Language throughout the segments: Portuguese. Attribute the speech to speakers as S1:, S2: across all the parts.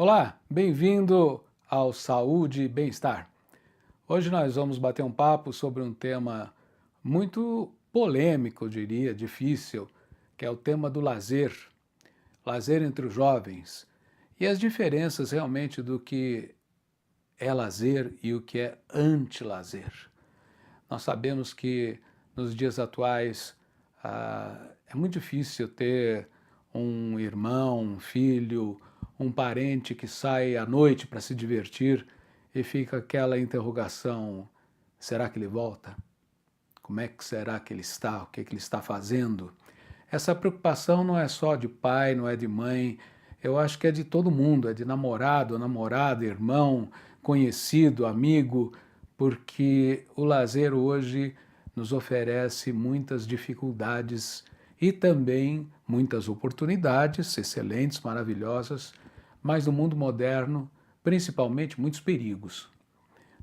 S1: Olá, bem-vindo ao Saúde e Bem-Estar. Hoje nós vamos bater um papo sobre um tema muito polêmico, eu diria, difícil, que é o tema do lazer, lazer entre os jovens, e as diferenças realmente do que é lazer e o que é anti-lazer. Nós sabemos que nos dias atuais é muito difícil ter um irmão, um filho, um parente que sai à noite para se divertir e fica aquela interrogação: será que ele volta? Como é que será que ele está? O que é que ele está fazendo? Essa preocupação não é só de pai, não é de mãe, eu acho que é de todo mundo, é de namorado, namorada, irmão, conhecido, amigo, porque o lazer hoje nos oferece muitas dificuldades e também muitas oportunidades excelentes, maravilhosas, mas no mundo moderno, principalmente, muitos perigos.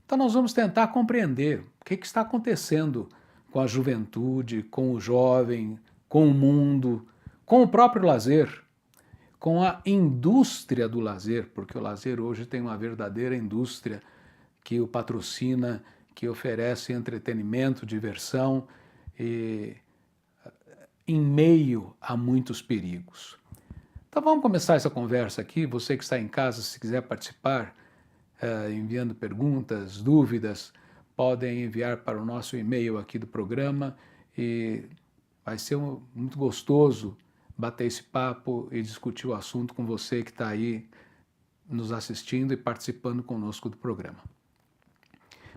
S1: Então nós vamos tentar compreender o que está acontecendo com a juventude, com o jovem, com o mundo, com o próprio lazer, com a indústria do lazer, porque o lazer hoje tem uma verdadeira indústria que o patrocina, que oferece entretenimento, diversão e em meio a muitos perigos. Então vamos começar essa conversa aqui. Você que está em casa, se quiser participar, enviando perguntas, dúvidas, podem enviar para o nosso e-mail aqui do programa e vai ser muito gostoso bater esse papo e discutir o assunto com você que está aí nos assistindo e participando conosco do programa.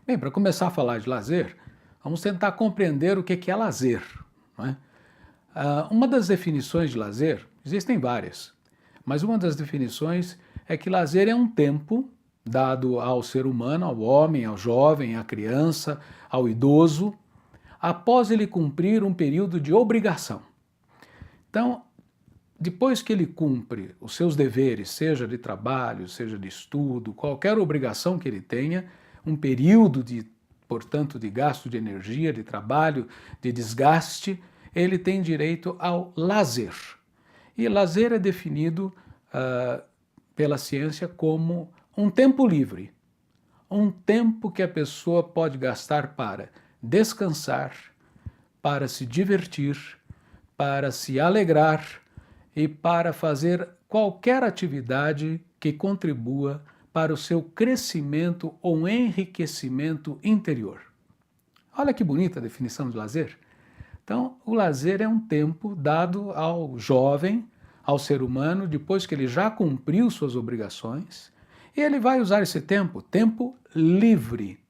S1: Bem, para começar a falar de lazer, vamos tentar compreender o que é lazer, não é? Uma das definições de lazer, existem várias, mas uma das definições é que lazer é um tempo dado ao ser humano, ao homem, ao jovem, à criança, ao idoso, após ele cumprir um período de obrigação. Então, depois que ele cumpre os seus deveres, seja de trabalho, seja de estudo, qualquer obrigação que ele tenha, um período portanto, de gasto de energia, de trabalho, de desgaste, ele tem direito ao lazer. E lazer é definido pela ciência como um tempo livre, um tempo que a pessoa pode gastar para descansar, para se divertir, para se alegrar e para fazer qualquer atividade que contribua para o seu crescimento ou enriquecimento interior. Olha que bonita a definição de lazer. Então, o lazer é um tempo dado ao jovem, ao ser humano, depois que ele já cumpriu suas obrigações, e ele vai usar esse tempo livre,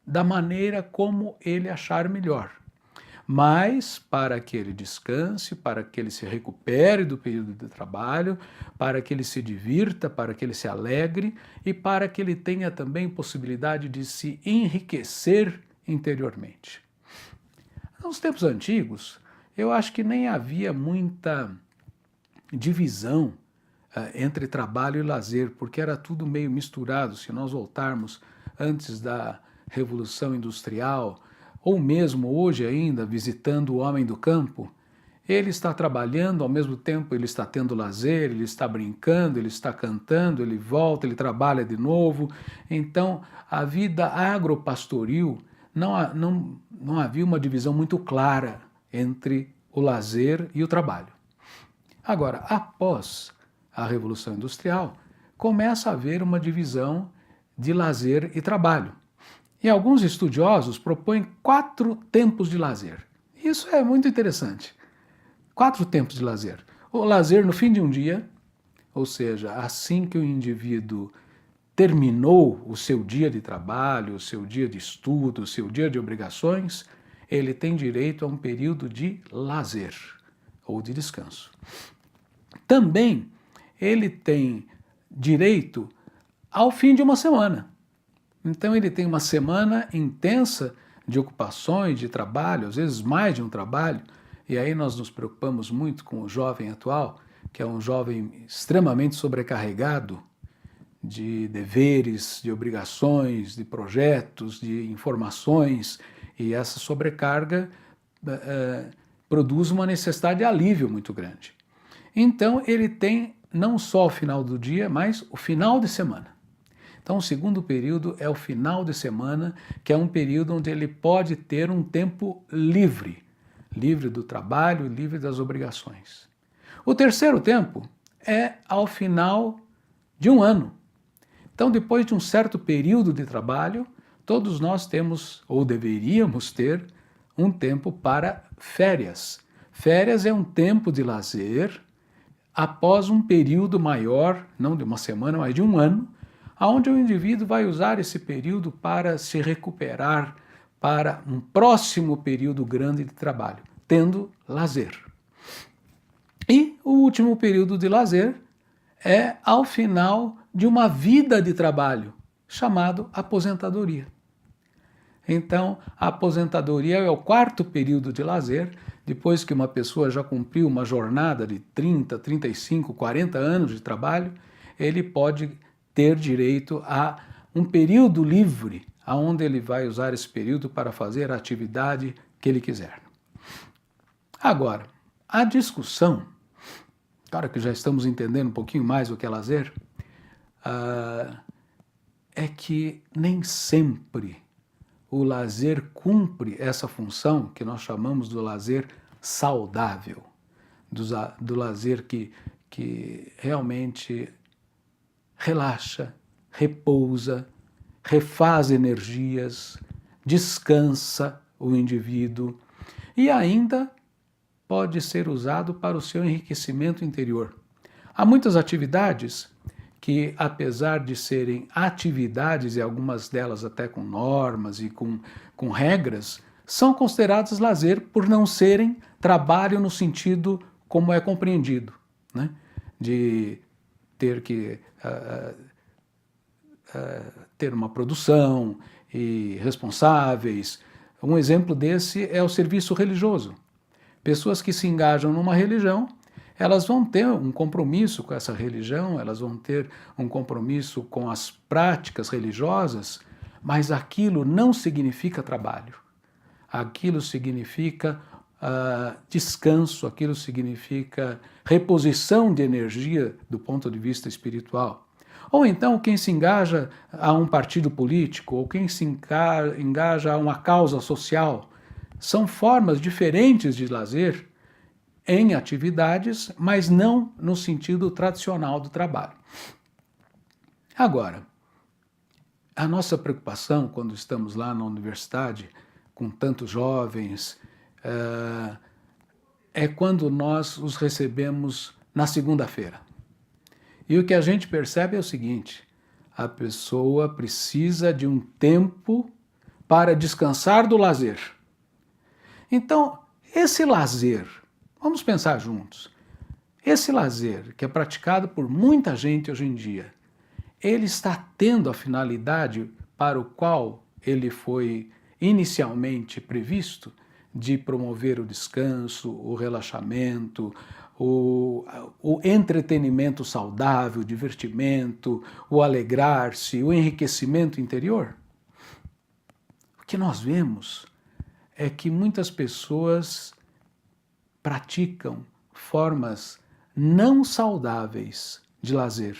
S1: da maneira como ele achar melhor. Mas para que ele descanse, para que ele se recupere do período de trabalho, para que ele se divirta, para que ele se alegre e para que ele tenha também possibilidade de se enriquecer interiormente. Nos tempos antigos, eu acho que nem havia muita divisão entre trabalho e lazer, porque era tudo meio misturado. Se nós voltarmos antes da Revolução Industrial, ou mesmo hoje ainda, visitando o homem do campo, ele está trabalhando, ao mesmo tempo ele está tendo lazer, ele está brincando, ele está cantando, ele volta, ele trabalha de novo. Então, a vida agropastoril não havia uma divisão muito clara entre o lazer e o trabalho. Agora, após a Revolução Industrial, começa a haver uma divisão de lazer e trabalho. E alguns estudiosos propõem 4 tempos de lazer. Isso é muito interessante. 4 tempos de lazer. O lazer no fim de um dia, ou seja, assim que o indivíduo terminou o seu dia de trabalho, o seu dia de estudo, o seu dia de obrigações, ele tem direito a um período de lazer ou de descanso. Também ele tem direito ao fim de uma semana. Então ele tem uma semana intensa de ocupações, de trabalho, às vezes mais de um trabalho, e aí nós nos preocupamos muito com o jovem atual, que é um jovem extremamente sobrecarregado de deveres, de obrigações, de projetos, de informações, e essa sobrecarga produz uma necessidade de alívio muito grande. Então ele tem não só o final do dia, mas o final de semana. Então, o segundo período é o final de semana, que é um período onde ele pode ter um tempo livre, livre do trabalho, livre das obrigações. O terceiro tempo é ao final de um ano. Então, depois de um certo período de trabalho, todos nós temos, ou deveríamos ter, um tempo para férias. Férias é um tempo de lazer após um período maior, não de uma semana, mas de um ano, onde o indivíduo vai usar esse período para se recuperar para um próximo período grande de trabalho, tendo lazer. E o último período de lazer é ao final de uma vida de trabalho, chamado aposentadoria. Então, a aposentadoria é o quarto período de lazer, depois que uma pessoa já cumpriu uma jornada de 30, 35, 40 anos de trabalho, ele pode ter direito a um período livre, onde ele vai usar esse período para fazer a atividade que ele quiser. Agora, a discussão, claro que já estamos entendendo um pouquinho mais o que é lazer, é que nem sempre o lazer cumpre essa função que nós chamamos do lazer saudável, do lazer que realmente relaxa, repousa, refaz energias, descansa o indivíduo e ainda pode ser usado para o seu enriquecimento interior. Há muitas atividades que, apesar de serem atividades, e algumas delas até com normas e com regras, são consideradas lazer por não serem trabalho no sentido como é compreendido, né? De ter que ter uma produção e responsáveis. Um exemplo desse é o serviço religioso. Pessoas que se engajam numa religião, elas vão ter um compromisso com essa religião, elas vão ter um compromisso com as práticas religiosas, mas aquilo não significa trabalho. Aquilo significa descanso, aquilo significa reposição de energia do ponto de vista espiritual. Ou então quem se engaja a um partido político, ou quem se engaja a uma causa social, são formas diferentes de lazer em atividades, mas não no sentido tradicional do trabalho. Agora, a nossa preocupação quando estamos lá na universidade, com tantos jovens, é quando nós os recebemos na segunda-feira. E o que a gente percebe é o seguinte: a pessoa precisa de um tempo para descansar do lazer. Então, esse lazer, vamos pensar juntos, esse lazer que é praticado por muita gente hoje em dia, ele está tendo a finalidade para o qual ele foi inicialmente previsto, de promover o descanso, o relaxamento, o entretenimento saudável, o divertimento, o alegrar-se, o enriquecimento interior? O que nós vemos é que muitas pessoas praticam formas não saudáveis de lazer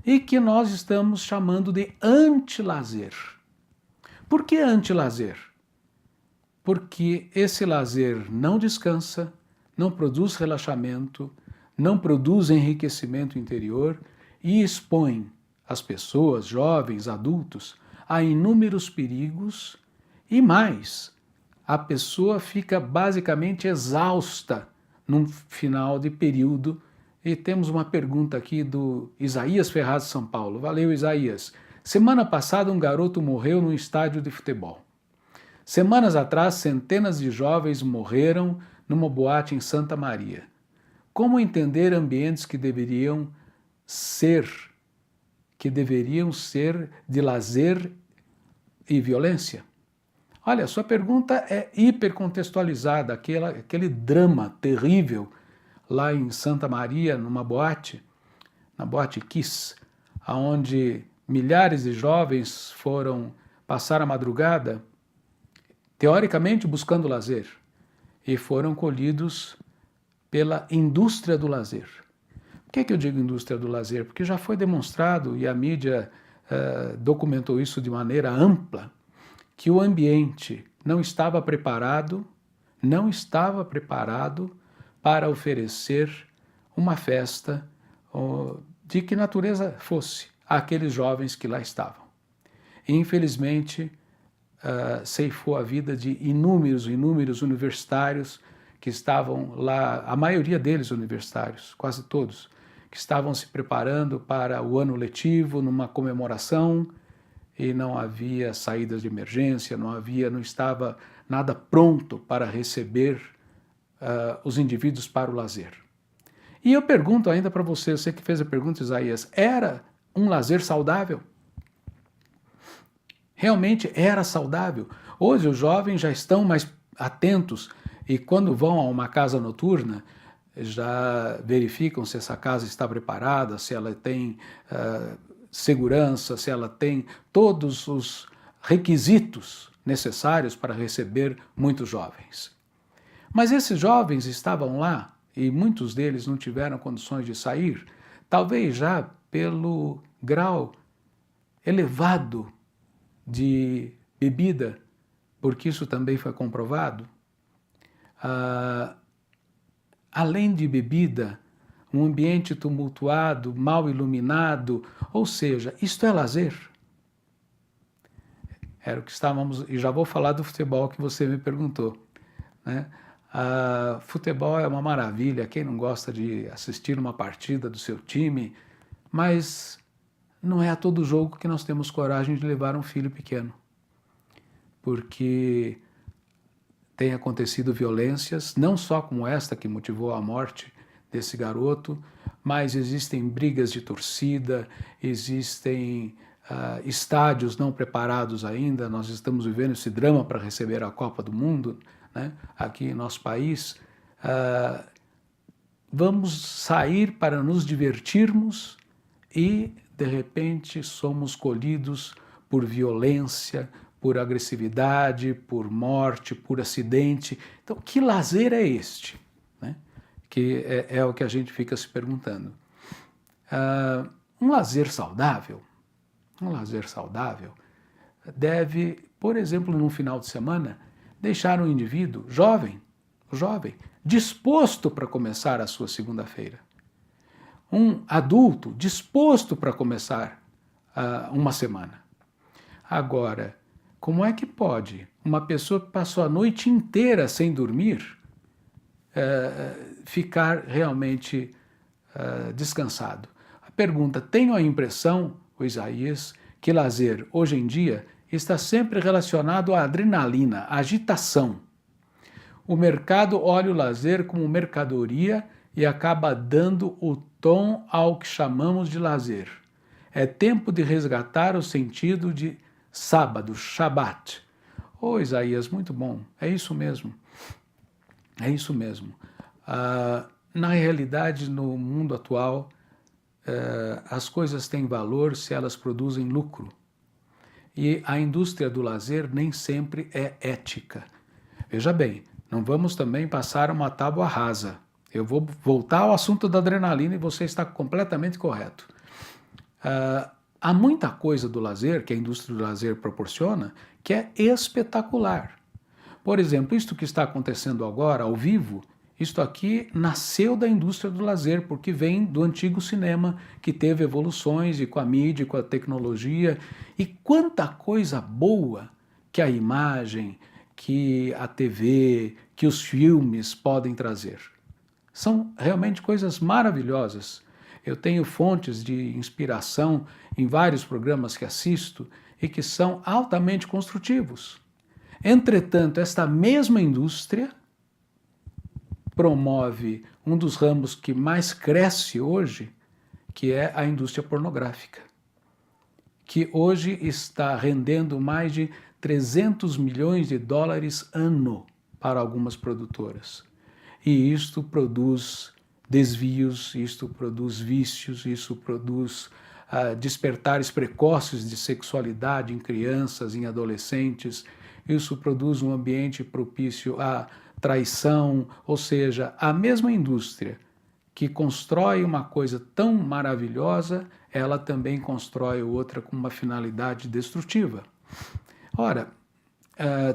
S1: e que nós estamos chamando de anti-lazer. Por que anti-lazer? Porque esse lazer não descansa, não produz relaxamento, não produz enriquecimento interior e expõe as pessoas, jovens, adultos, a inúmeros perigos e mais, a pessoa fica basicamente exausta num final de período. E temos uma pergunta aqui do Isaías Ferraz de São Paulo. Valeu, Isaías. Semana passada um garoto morreu num estádio de futebol. Semanas atrás, centenas de jovens morreram numa boate em Santa Maria. Como entender ambientes que deveriam ser de lazer e violência? Olha, sua pergunta é hipercontextualizada, aquele drama terrível lá em Santa Maria, numa boate, na boate Kiss, onde milhares de jovens foram passar a madrugada, teoricamente buscando lazer, e foram colhidos pela indústria do lazer. Por que eu digo indústria do lazer? Porque já foi demonstrado, e a mídia documentou isso de maneira ampla, que o ambiente não estava preparado para oferecer uma festa de que natureza fosse àqueles jovens que lá estavam. E, infelizmente, ceifou a vida de inúmeros universitários que estavam lá, a maioria deles universitários, quase todos, que estavam se preparando para o ano letivo, numa comemoração, e não havia saídas de emergência, não estava nada pronto para receber os indivíduos para o lazer. E eu pergunto ainda para você que fez a pergunta, Isaías, era um lazer saudável? Realmente era saudável? Hoje os jovens já estão mais atentos e quando vão a uma casa noturna, já verificam se essa casa está preparada, se ela tem segurança, se ela tem todos os requisitos necessários para receber muitos jovens. Mas esses jovens estavam lá e muitos deles não tiveram condições de sair, talvez já pelo grau elevado de bebida, porque isso também foi comprovado. Além de bebida, um ambiente tumultuado, mal iluminado, ou seja, isto é lazer? Era o que estávamos, e já vou falar do futebol que você me perguntou, né? Futebol é uma maravilha, quem não gosta de assistir uma partida do seu time, mas não é a todo jogo que nós temos coragem de levar um filho pequeno, porque tem acontecido violências, não só como esta que motivou a morte desse garoto, mas existem brigas de torcida, existem estádios não preparados ainda, nós estamos vivendo esse drama para receber a Copa do Mundo, né, aqui em nosso país. Vamos sair para nos divertirmos e, de repente, somos colhidos por violência, por agressividade, por morte, por acidente. Então, que lazer é este? Né? Que é o que a gente fica se perguntando. Um lazer saudável deve, por exemplo, num final de semana, deixar um indivíduo jovem, disposto para começar a sua segunda-feira. Um adulto disposto para começar uma semana. Agora, como é que pode uma pessoa que passou a noite inteira sem dormir ficar realmente descansado? A pergunta, tenho a impressão, o Isaías, que lazer, hoje em dia, está sempre relacionado à adrenalina, à agitação. O mercado olha o lazer como mercadoria e acaba dando o tom ao que chamamos de lazer. É tempo de resgatar o sentido de sábado, Shabat. Ô Isaías, muito bom, é isso mesmo. É isso mesmo. Na realidade, no mundo atual, as coisas têm valor se elas produzem lucro. E a indústria do lazer nem sempre é ética. Veja bem, não vamos também passar uma tábua rasa. Eu vou voltar ao assunto da adrenalina e você está completamente correto. Há muita coisa do lazer, que a indústria do lazer proporciona, que é espetacular. Por exemplo, isto que está acontecendo agora, ao vivo, isto aqui nasceu da indústria do lazer, porque vem do antigo cinema, que teve evoluções e com a mídia, com a tecnologia, e quanta coisa boa que a imagem, que a TV, que os filmes podem trazer. São realmente coisas maravilhosas. Eu tenho fontes de inspiração em vários programas que assisto e que são altamente construtivos. Entretanto, esta mesma indústria promove um dos ramos que mais cresce hoje, que é a indústria pornográfica, que hoje está rendendo mais de 300 milhões de dólares ano para algumas produtoras. E isto produz desvios, isto produz vícios, isso produz despertares precoces de sexualidade em crianças, em adolescentes, isso produz um ambiente propício à traição, ou seja, a mesma indústria que constrói uma coisa tão maravilhosa, ela também constrói outra com uma finalidade destrutiva. Ora,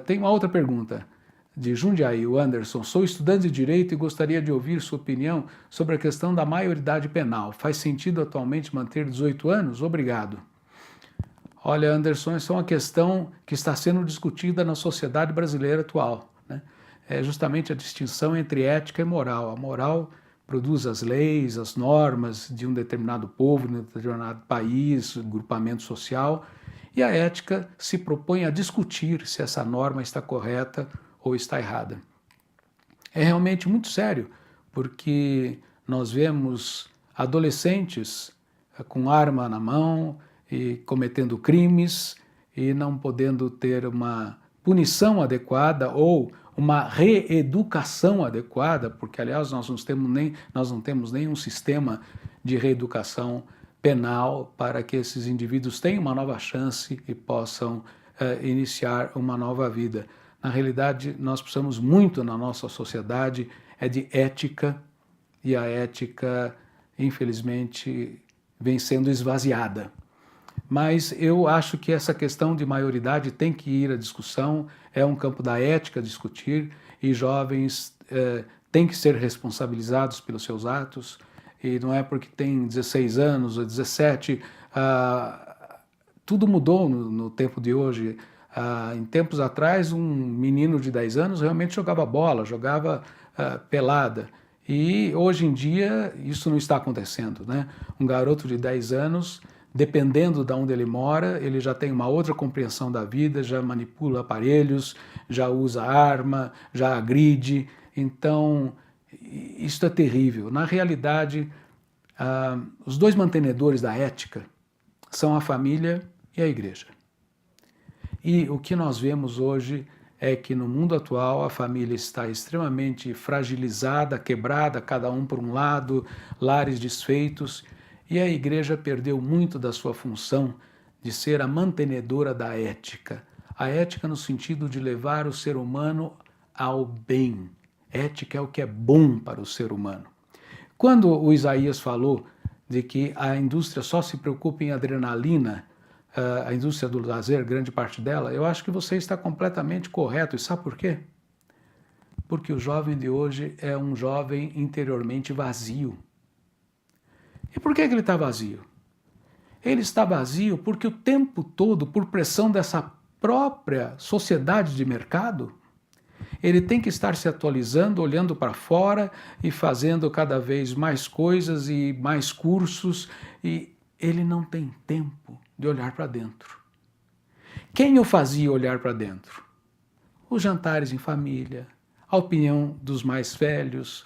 S1: tem uma outra pergunta de Jundiaí, o Anderson. Sou estudante de Direito e gostaria de ouvir sua opinião sobre a questão da maioridade penal. Faz sentido atualmente manter 18 anos? Obrigado. Olha, Anderson, essa é uma questão que está sendo discutida na sociedade brasileira atual, né? É justamente a distinção entre ética e moral. A moral produz as leis, as normas de um determinado povo, de um determinado país, grupamento social, e a ética se propõe a discutir se essa norma está correta ou está errada. É realmente muito sério, porque nós vemos adolescentes com arma na mão e cometendo crimes e não podendo ter uma punição adequada ou uma reeducação adequada, porque, aliás, nós não temos nenhum sistema de reeducação penal para que esses indivíduos tenham uma nova chance e possam iniciar uma nova vida. Na realidade, nós precisamos muito na nossa sociedade de ética, e a ética, infelizmente, vem sendo esvaziada. Mas eu acho que essa questão de maioridade tem que ir à discussão, é um campo da ética discutir, e jovens têm que ser responsabilizados pelos seus atos, e não é porque tem 16 anos ou 17, tudo mudou no tempo de hoje. Em tempos atrás, um menino de 10 anos realmente jogava bola, jogava pelada, e hoje em dia isso não está acontecendo, né? Um garoto de 10 anos, dependendo de onde ele mora, ele já tem uma outra compreensão da vida, já manipula aparelhos, já usa arma, já agride. Então, isso é terrível. Na realidade, os dois mantenedores da ética são a família e a igreja. E o que nós vemos hoje é que no mundo atual a família está extremamente fragilizada, quebrada, cada um por um lado, lares desfeitos, e a igreja perdeu muito da sua função de ser a mantenedora da ética. A ética no sentido de levar o ser humano ao bem. Ética é o que é bom para o ser humano. Quando o Isaías falou de que a indústria só se preocupa em adrenalina, a indústria do lazer, grande parte dela, eu acho que você está completamente correto. E sabe por quê? Porque o jovem de hoje é um jovem interiormente vazio. E por que ele está vazio? Ele está vazio porque o tempo todo, por pressão dessa própria sociedade de mercado, ele tem que estar se atualizando, olhando para fora e fazendo cada vez mais coisas e mais cursos, e ele não tem tempo de olhar para dentro. Quem o fazia olhar para dentro? Os jantares em família, a opinião dos mais velhos.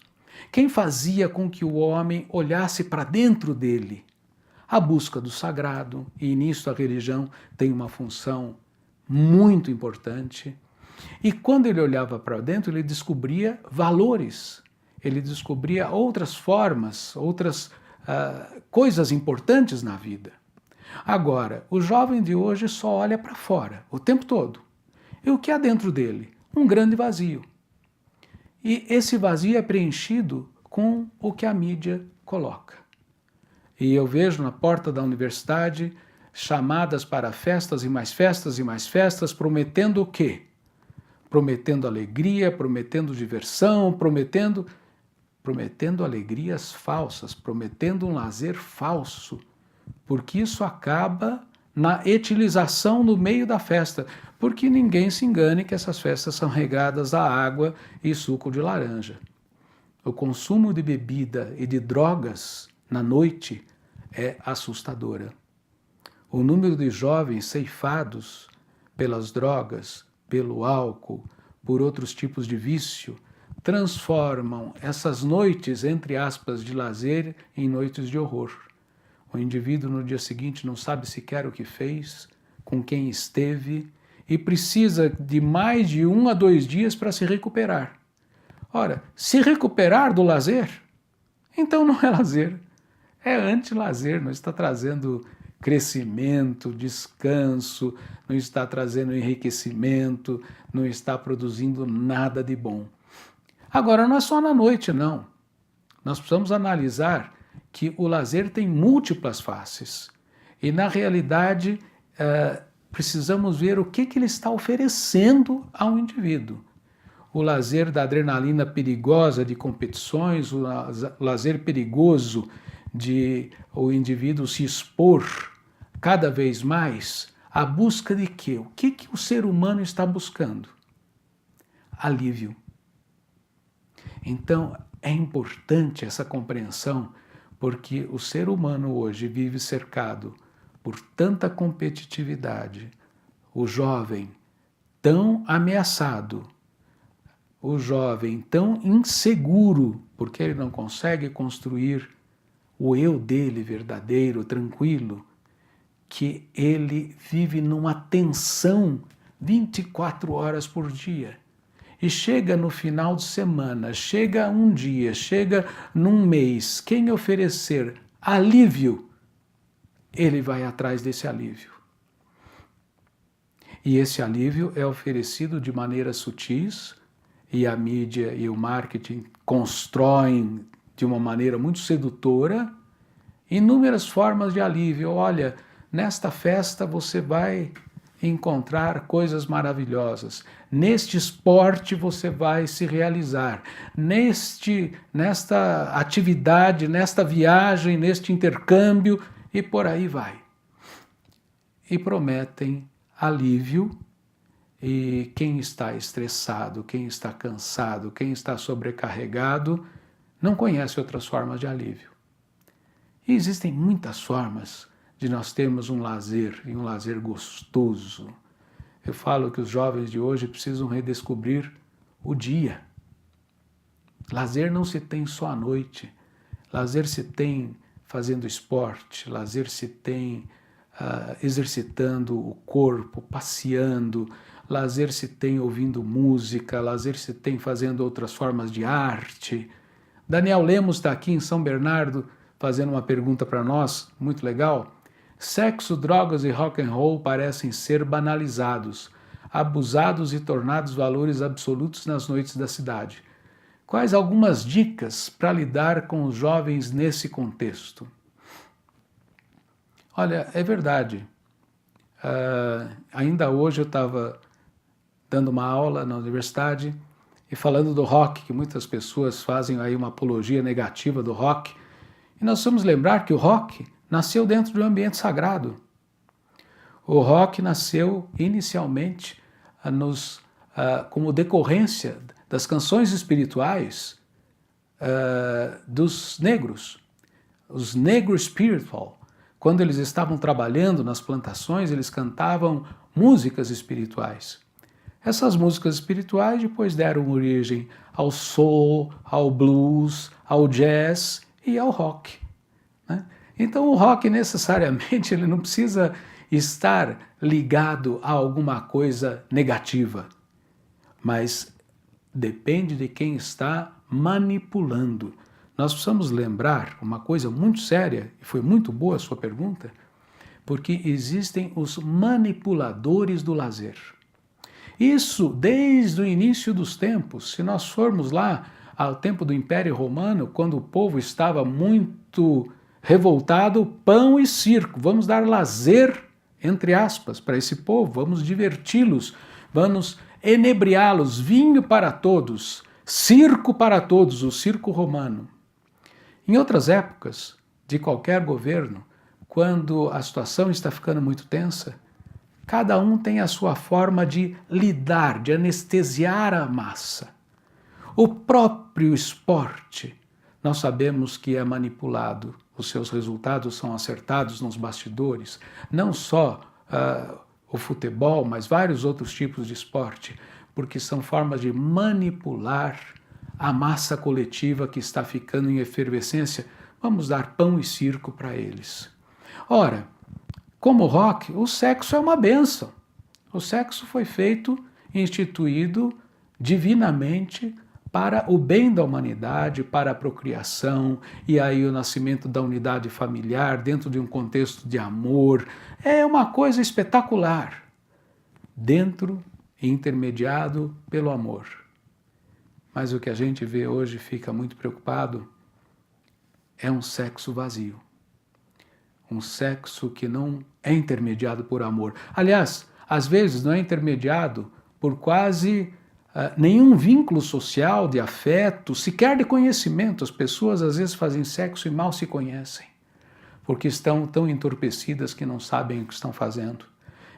S1: Quem fazia com que o homem olhasse para dentro dele? A busca do sagrado, e nisso a religião tem uma função muito importante. E quando ele olhava para dentro, ele descobria valores, ele descobria outras formas, outras coisas importantes na vida. Agora, o jovem de hoje só olha para fora o tempo todo. E o que há dentro dele? Um grande vazio. E esse vazio é preenchido com o que a mídia coloca. E eu vejo na porta da universidade chamadas para festas e mais festas e mais festas, prometendo o quê? Prometendo alegria, prometendo diversão, prometendo alegrias falsas, prometendo um lazer falso, porque isso acaba na etilização no meio da festa, porque ninguém se engane que essas festas são regadas a água e suco de laranja. O consumo de bebida e de drogas na noite é assustadora. O número de jovens ceifados pelas drogas, pelo álcool, por outros tipos de vício, transformam essas noites, entre aspas, de lazer em noites de horror. O indivíduo no dia seguinte não sabe sequer o que fez, com quem esteve, e precisa de mais de 1 a 2 dias para se recuperar. Ora, se recuperar do lazer, então não é lazer, é anti-lazer, não está trazendo crescimento, descanso, não está trazendo enriquecimento, não está produzindo nada de bom. Agora, não é só na noite, não. nós precisamos analisar que o lazer tem múltiplas faces. E, na realidade, precisamos ver o que ele está oferecendo ao indivíduo. O lazer da adrenalina perigosa de competições, o lazer perigoso de o indivíduo se expor cada vez mais à busca de quê? O que o ser humano está buscando? Alívio. Então, é importante essa compreensão, porque o ser humano hoje vive cercado por tanta competitividade, o jovem tão ameaçado, o jovem tão inseguro, porque ele não consegue construir o eu dele verdadeiro, tranquilo, que ele vive numa tensão 24 horas por dia. E chega no final de semana, chega um dia, chega num mês, quem oferecer alívio, ele vai atrás desse alívio. E esse alívio é oferecido de maneiras sutis, e a mídia e o marketing constroem de uma maneira muito sedutora inúmeras formas de alívio. Olha, nesta festa você vai encontrar coisas maravilhosas. Neste esporte você vai se realizar. Nesta atividade, nesta viagem, neste intercâmbio, e por aí vai. E prometem alívio, e quem está estressado, quem está cansado, quem está sobrecarregado, não conhece outras formas de alívio. E existem muitas formas de nós termos um lazer, e um lazer gostoso. Eu falo que os jovens de hoje precisam redescobrir o dia. Lazer não se tem só à noite. Lazer se tem fazendo esporte, lazer se tem exercitando o corpo, passeando, lazer se tem ouvindo música, lazer se tem fazendo outras formas de arte. Daniel Lemos está aqui em São Bernardo fazendo uma pergunta para nós, muito legal. Sexo, drogas e rock and roll parecem ser banalizados, abusados e tornados valores absolutos nas noites da cidade. Quais algumas dicas para lidar com os jovens nesse contexto? Olha, é verdade. Ainda hoje eu estava dando uma aula na universidade e falando do rock, que muitas pessoas fazem aí uma apologia negativa do rock. E nós vamos lembrar que o rock nasceu dentro de um ambiente sagrado. O rock nasceu inicialmente como decorrência das canções espirituais dos negros, os negro spiritual. Quando eles estavam trabalhando nas plantações, eles cantavam músicas espirituais. Essas músicas espirituais depois deram origem ao soul, ao blues, ao jazz e ao rock, né? Então o rock necessariamente ele não precisa estar ligado a alguma coisa negativa, mas depende de quem está manipulando. Nós precisamos lembrar uma coisa muito séria, e foi muito boa a sua pergunta, porque existem os manipuladores do lazer. Isso desde o início dos tempos. Se nós formos lá ao tempo do Império Romano, quando o povo estava muito revoltado, pão e circo. Vamos dar lazer, entre aspas, para esse povo, vamos diverti-los, vamos enebriá-los, vinho para todos, circo para todos, o circo romano. Em outras épocas, de qualquer governo, quando a situação está ficando muito tensa, cada um tem a sua forma de lidar, de anestesiar a massa. O próprio esporte, nós sabemos que é manipulado, os seus resultados são acertados nos bastidores, não só o futebol, mas vários outros tipos de esporte, porque são formas de manipular a massa coletiva que está ficando em efervescência. Vamos dar pão e circo para eles. Ora, como rock, o sexo é uma bênção. O sexo foi feito, instituído divinamente para o bem da humanidade, para a procriação, e aí o nascimento da unidade familiar dentro de um contexto de amor. É uma coisa espetacular, dentro e intermediado pelo amor. Mas o que a gente vê hoje fica muito preocupado é um sexo vazio. Um sexo que não é intermediado por amor. Aliás, às vezes não é intermediado por quase nenhum vínculo social de afeto, sequer de conhecimento. As pessoas às vezes fazem sexo e mal se conhecem, porque estão tão entorpecidas que não sabem o que estão fazendo.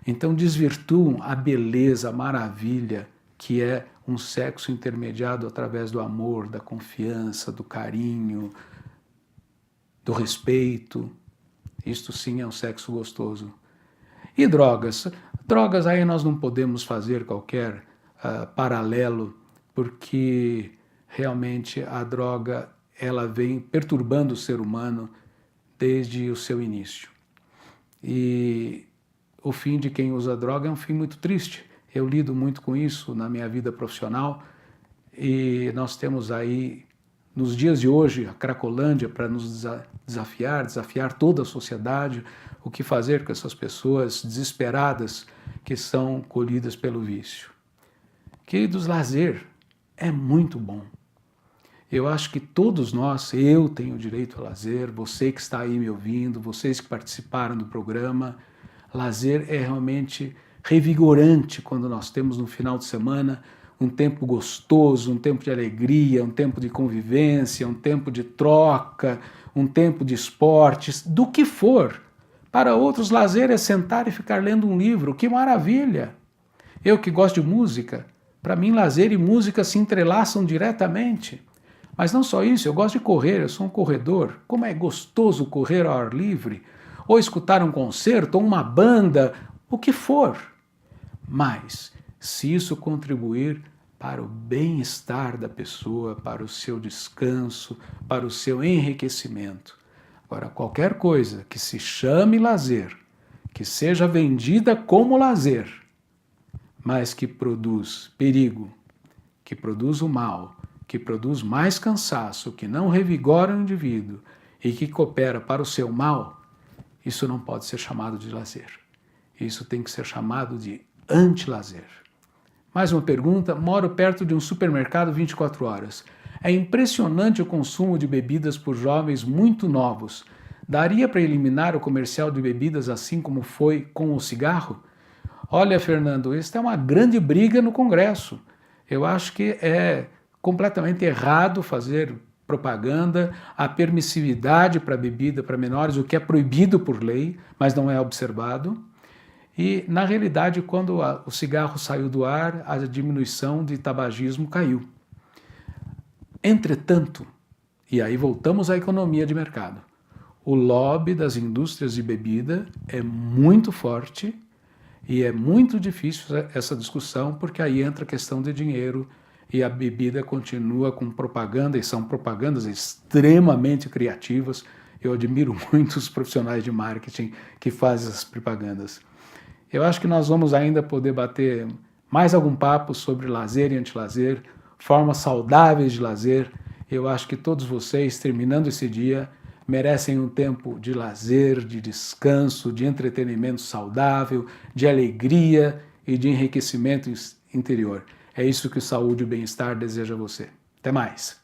S1: Então desvirtuam a beleza, a maravilha que é um sexo intermediado através do amor, da confiança, do carinho, do respeito. Isto sim é um sexo gostoso. E drogas? Drogas aí nós não podemos fazer qualquer paralelo, porque realmente a droga ela vem perturbando o ser humano desde o seu início. E o fim de quem usa droga é um fim muito triste. Eu lido muito com isso na minha vida profissional e nós temos aí, nos dias de hoje, a Cracolândia para nos desafiar toda a sociedade, o que fazer com essas pessoas desesperadas que são colhidas pelo vício. Queridos, lazer é muito bom. Eu acho que todos nós, eu tenho direito a lazer, você que está aí me ouvindo, vocês que participaram do programa, lazer é realmente revigorante quando nós temos no final de semana um tempo gostoso, um tempo de alegria, um tempo de convivência, um tempo de troca, um tempo de esportes, do que for. Para outros, lazer é sentar e ficar lendo um livro, que maravilha! Eu que gosto de música, para mim lazer e música se entrelaçam diretamente. Mas não só isso, eu gosto de correr, eu sou um corredor. Como é gostoso correr ao ar livre, ou escutar um concerto, ou uma banda, o que for. Mas, se isso contribuir para o bem-estar da pessoa, para o seu descanso, para o seu enriquecimento. Agora, qualquer coisa que se chame lazer, que seja vendida como lazer, mas que produz perigo, que produz o mal, que produz mais cansaço, que não revigora o indivíduo e que coopera para o seu mal, isso não pode ser chamado de lazer. Isso tem que ser chamado de anti-lazer. Mais uma pergunta. Moro perto de um supermercado 24 horas. É impressionante o consumo de bebidas por jovens muito novos. Daria para eliminar o comercial de bebidas assim como foi com o cigarro? Olha, Fernando, isso é uma grande briga no Congresso. Eu acho que é completamente errado fazer propaganda, a permissividade para bebida para menores, o que é proibido por lei, mas não é observado. E, na realidade, quando o cigarro saiu do ar, a diminuição de tabagismo caiu. Entretanto, e aí voltamos à economia de mercado, o lobby das indústrias de bebida é muito forte e é muito difícil essa discussão, porque aí entra a questão de dinheiro e a bebida continua com propaganda, e são propagandas extremamente criativas. Eu admiro muito os profissionais de marketing que fazem essas propagandas. Eu acho que nós vamos ainda poder bater mais algum papo sobre lazer e antilazer, formas saudáveis de lazer. Eu acho que todos vocês, terminando esse dia, merecem um tempo de lazer, de descanso, de entretenimento saudável, de alegria e de enriquecimento interior. É isso que Saúde e Bem-Estar deseja a você. Até mais!